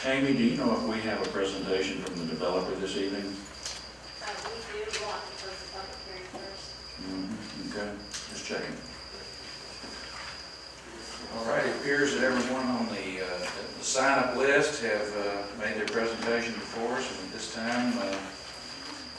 Amy, do you know if we have a presentation from the developer this evening? We do. We'll have to close the public hearing first. Okay, just checking. All right, it appears that everyone on the sign-up list have made their presentation before us, and at this time,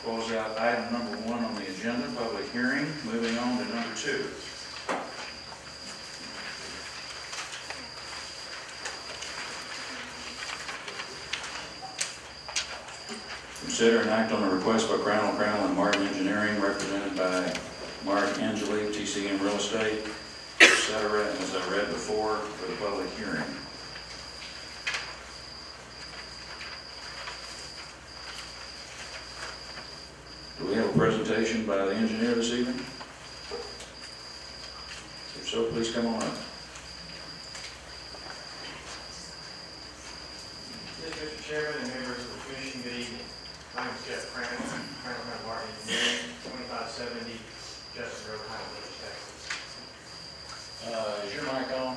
close out item number 1 on the agenda, public hearing. Moving on to number 2. Consider and act on a request by Crown and Martin Engineering, represented by Mark Angeli, TCM Real Estate, etc., as I read before, for the public hearing. Do we have a presentation by the engineer this evening? If so, please come on up. Yes, Mr. Chairman and members of the Commission, good evening. My name is Jeff Crown and Martin Engineering, 2570 Justin Road, Highland, Texas. Is your mic on?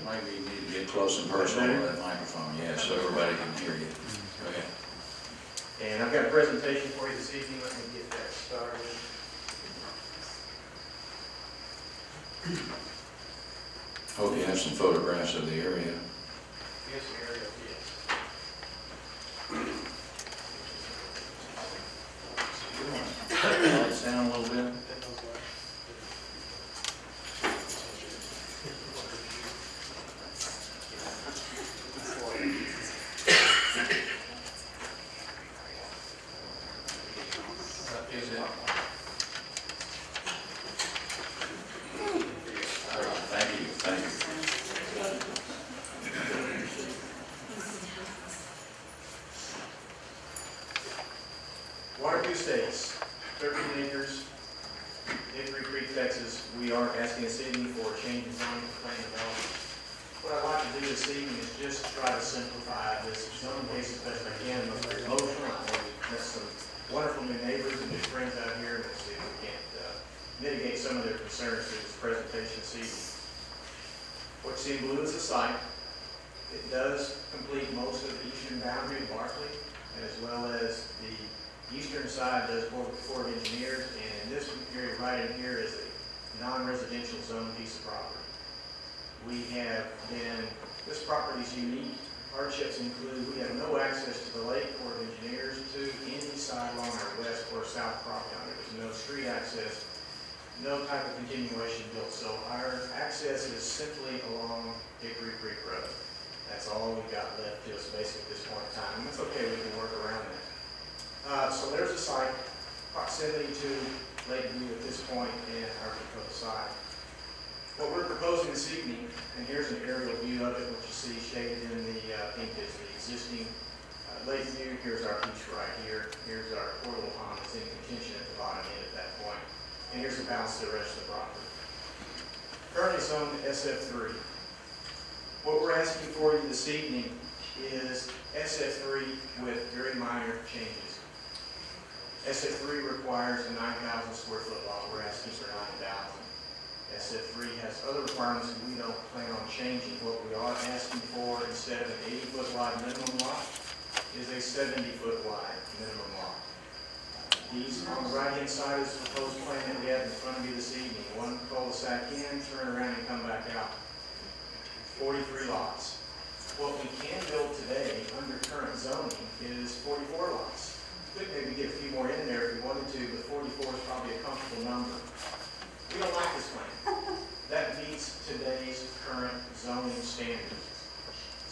Maybe you need to get close and personal to that microphone, yes, so everybody can hear you. Go ahead. And I've got a presentation for you this evening. Let me get that started. Hope you have some photographs of the area. Yes, area, yes. Turn the lights down a little bit. States, 13 acres, Hickory Creek, Texas. We are asking this evening for a change in zoning for plan development. What I'd like to do this evening is just try to simplify this zoning case as best I can. Most emotional. We've met some wonderful new neighbors and new friends out here, and we'll see if we can't mitigate some of their concerns through this presentation this evening. What you see in blue is the site. It does complete most of the eastern boundary of Barkley, as well as the eastern side does work with the Corps of Engineers, and in this area right in here is a non-residential zone piece of property. We have been, this property is unique. Hardships include we have no access to the Lake Corps of Engineers to any side along our west or south property line. There's no street access, no type of continuation built. So our access is simply along Hickory Creek Road. That's all we've got left to us basically at this point in time. And that's okay, we can work around that. So there's a site, proximity to Lakeview at this point in our proposed site. What we're proposing this evening, and here's an aerial view of it, what you see shaded in the pink is the existing Lakeview. Here's our beach right here. Here's our portable pond that's in contention at the bottom end at that point. And here's the balance of the rest of the property. Currently zoned SF3. What we're asking for you this evening is SF3 with very minor changes. SF3 requires a 9,000 square foot lot. We're asking for 9,000. SF3 has other requirements that we don't plan on changing. What we are asking for, instead of an 80-foot wide minimum lot, is a 70-foot wide minimum lot. These on the right-hand side is the proposed plan that we have in front of you this evening. One cul-de-sac in, turn around and come back out. 43 lots. What we can build today under current zoning is 44 lots. Could maybe get a few more in there if we wanted to, but 44 is probably a comfortable number. We don't like this plan. That meets today's current zoning standards.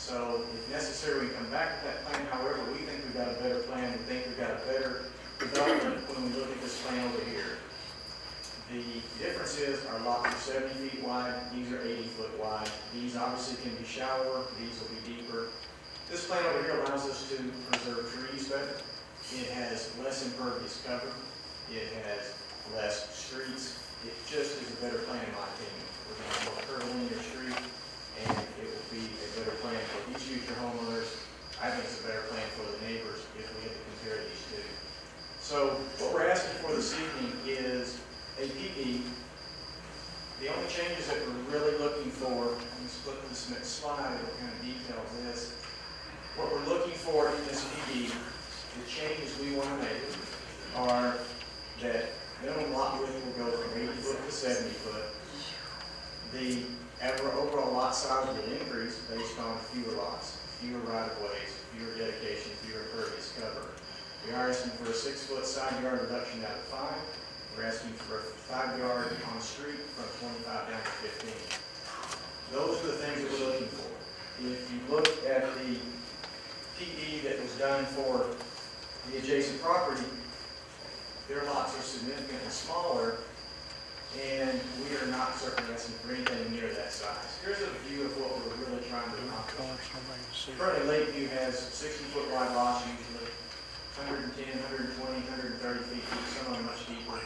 So if necessary, we come back to that plan. However, we think we've got a better plan. We think we've got a better development when we look at this plan over here. The difference is our lots are 70 feet wide. These are 80 foot wide. These obviously can be shallower. These will be deeper. This plan over here allows us to preserve trees better. It has less impervious cover. It has less streets. It just is a better plan in my opinion. We're going to have a curvilinear street, and it will be a better plan for these future homeowners. I think it's a better plan for the neighbors if we had to compare these two. So what we're asking for this evening is a PP The only changes that we're really looking for, let me split this next slide, it'll kind of detail this. What we're looking for in this PD, the changes we want to make are that minimum lot width will go from 80 foot to 70 foot. The overall lot size will increase based on fewer lots, fewer right-of-ways, fewer dedications, fewer impervious cover. We are asking for a 6 foot side yard reduction down to 5. We're asking for a 5 yard on the street from 25 down to 15. Those are the things that we're looking for. If you look at the PD that was done for the adjacent property, their lots are significantly smaller, and we are not certainly asking for anything near that size. Here's a view of what we're really trying to accomplish. Currently, Lakeview has 60-foot wide lots usually, 110, 120, 130 feet deep, some of them much deeper.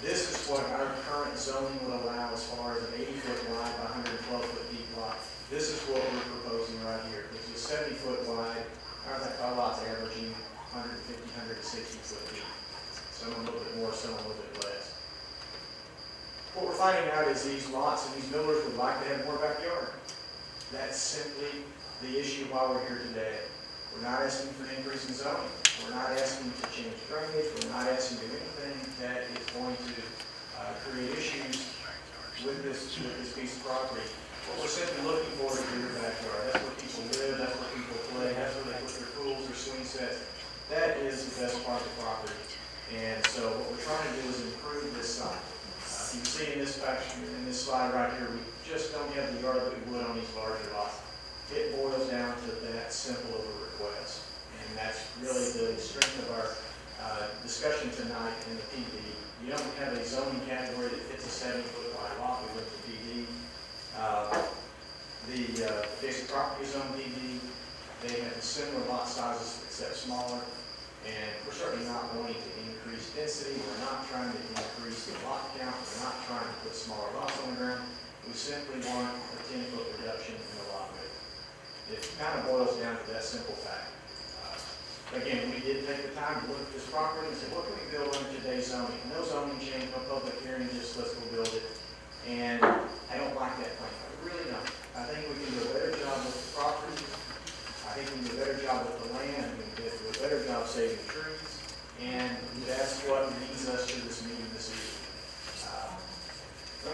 This is what our current zoning would allow as far as an 80-foot wide by 112-foot deep lot. This is what we're proposing right here, which is 70-foot wide. Our lots averaging 150, 160 foot deep. Some a little bit more, some a little bit less. What we're finding out is these lots and these builders would like to have more backyard. That's simply the issue why we're here today. We're not asking for an increase in zoning. We're not asking to change drainage. We're not asking to do anything that is going to create issues with this piece of property. What we're simply looking for is bigger backyard. That's where people live. That's where people play. That's where they put their pools, their swing sets. That is the best part of the property. And so what we're trying to do is improve this site. You can see in this slide right here, we just don't have the yard that we would on these larger lots. It boils down to that simple of a request. And that's really the strength of our discussion tonight in the PD. You don't have a zoning category that fits a 70-foot wide lot. We went to PD. The adjacent property is on PD. They have similar lot sizes except smaller. And we're certainly not wanting to increase density. We're not trying to increase the lot count. We're not trying to put smaller lots on the ground. We simply want a 10-foot reduction in the lot width. It kind of boils down to that simple fact. Again, we did take the time to look at this property and say, what can we build under today's zoning? No zoning change, no public hearing, just let's go build it. And I don't like that plan. I really don't. I think we can do a better job with the property. I think we can do a better job with the land. We can do a better job saving trees. And that's what leads us to this meeting this evening.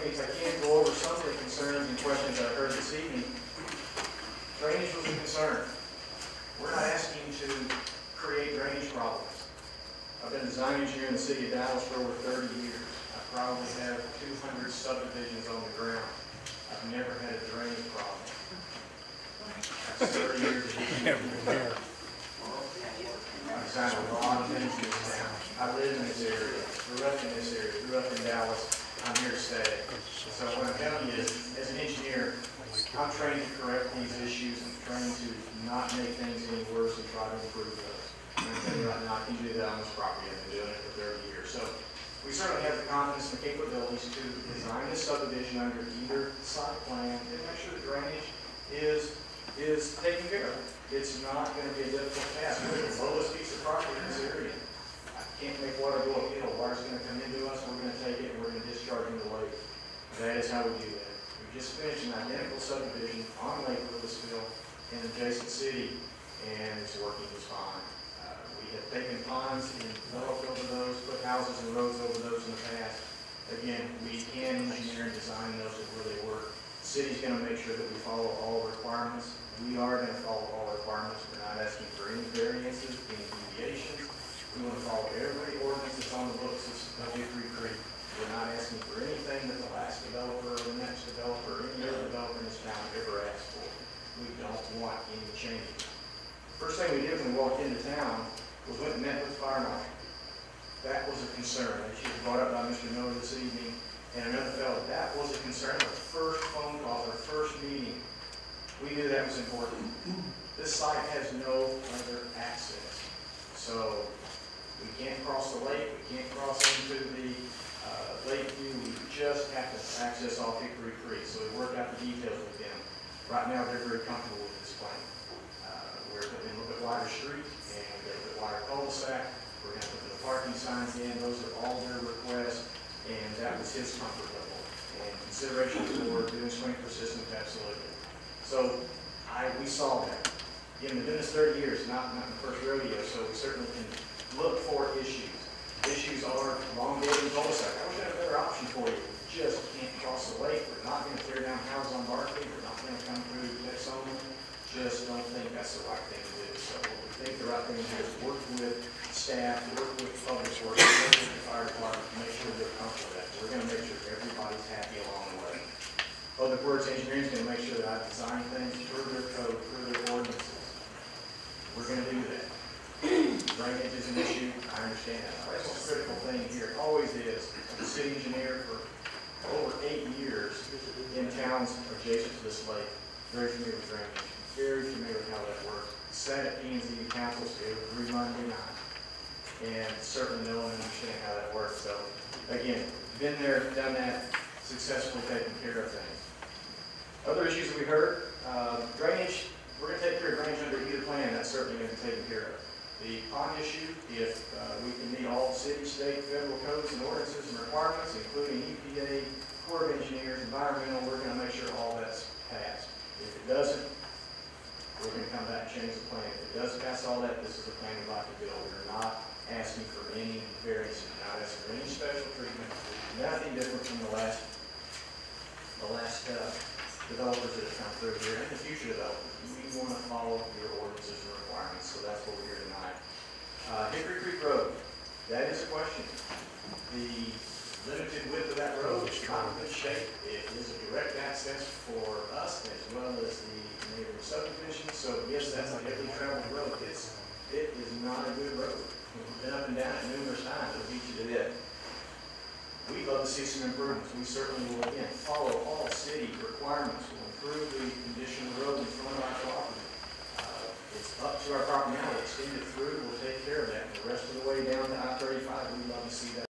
If I can go over some of the concerns and questions I heard this evening. Drainage was a concern. We're not asking to create drainage problems. I've been a design engineer in the city of Dallas for over 30 years. I probably have 200 subdivisions on the ground. I've never had a drainage problem. That's 30 years of history. I designed a lot of things in this town. I live in this area, grew up in this area, grew up in Dallas. I'm here to stay. So what I'm telling you is, as an engineer, I'm trained to correct these issues and trained to not make things any worse and try to improve those. And I'm telling you right now, I can do that on this property. I've been doing it for 30 years. So we certainly have the confidence and capabilities to design this subdivision under either site plan and make sure the drainage is taken care of. It's not going to be a difficult task. We're the lowest piece of property in this area. I can't make water go uphill. Water's going to come into us. We're going to take it and we're going to discharge into the lake. That is how we do that. We just finished an identical subdivision on Lake Willisville in an adjacent city, and it's working just fine. We have taken ponds and developed over those, put houses and roads over those in the past. Again, we can engineer and design those to really work. The city's going to make sure that we follow all requirements. We are going to follow all requirements. We're not asking for any variances, any deviations. We want to follow every ordinance that's on the books of Hickory Creek. We're not asking for anything that the last developer or the next developer or any other developer in this town ever asked for. We don't want any changes. First thing we did when we walked into town was went and met with the fire marshal. That was a concern. She was brought up by Mr. Miller this evening and another fellow. That was a concern. Our first phone call, our first meeting. We knew that was important. This site has no other access. So we can't cross the lake. We can't cross into the Lakeview. We just have to access off Hickory Creek. So we worked out the details with them. Right now, they're very comfortable with this plan. We're putting in a little bit wider street and a little bit wider cul-de-sac. We're going to put the parking signs in. Those are all their requests, and that was his comfort level. And consideration for doing sprinkler systems, absolutely. So we saw that. Again, we've been doing this 30 years, not the first rodeo, so we certainly can look for issues. Issues are elongating cul-de-sac. I wish I had a better option for you. We just can't cross the lake. We're not going to tear down houses on Barkley. We're not going to come through Texoma. Just don't think that's the right thing to do. So what we think the right thing to do is work with staff, work with public works, work with the fire department to make sure they're comfortable with that. We're going to make sure everybody's happy along the way. Public Works Engineering is going to make sure that I design things per their code, per their ordinances. We're going to do that. Drainage is an issue, I understand that. That's a critical thing here, it always is. I'm a city engineer for over 8 years in towns adjacent to this lake. Very familiar with drainage, very familiar with how that works. Sat at P&Z council every Monday night, and certainly know and understand how that works. So again, been there, done that, successfully taken care of things. Other issues that we heard, drainage, we're going to take care of drainage under either plan, that's certainly going to be taken care of. The pond issue, if we can meet all city, state, federal codes and ordinances and requirements, including EPA, Corps of Engineers, environmental, we're going to make sure all that's passed. If it doesn't, we're going to come back and change the plan. If it doesn't pass all that, this is the plan we'd like to build. We're not asking for any variance, we're not asking for any special treatment, nothing different from the last developers that have come through here, and the future developers. We want to follow your ordinances and requirements, so that's what we're here tonight. Hickory Creek Road, that is a question. The limited width of that road is not in good shape. It is a direct access for us as well as the neighboring subdivision, so yes, that's a heavily traveled road. It is not a good road. We've been up and down it numerous times, it'll beat you to death. We'd love to see some improvements. We certainly will, again, follow all city requirements. We'll improve the condition of the road in front of our property. It's up to our property now to extend it through. We'll take care of that. And the rest of the way down to I-35, we'd love to see that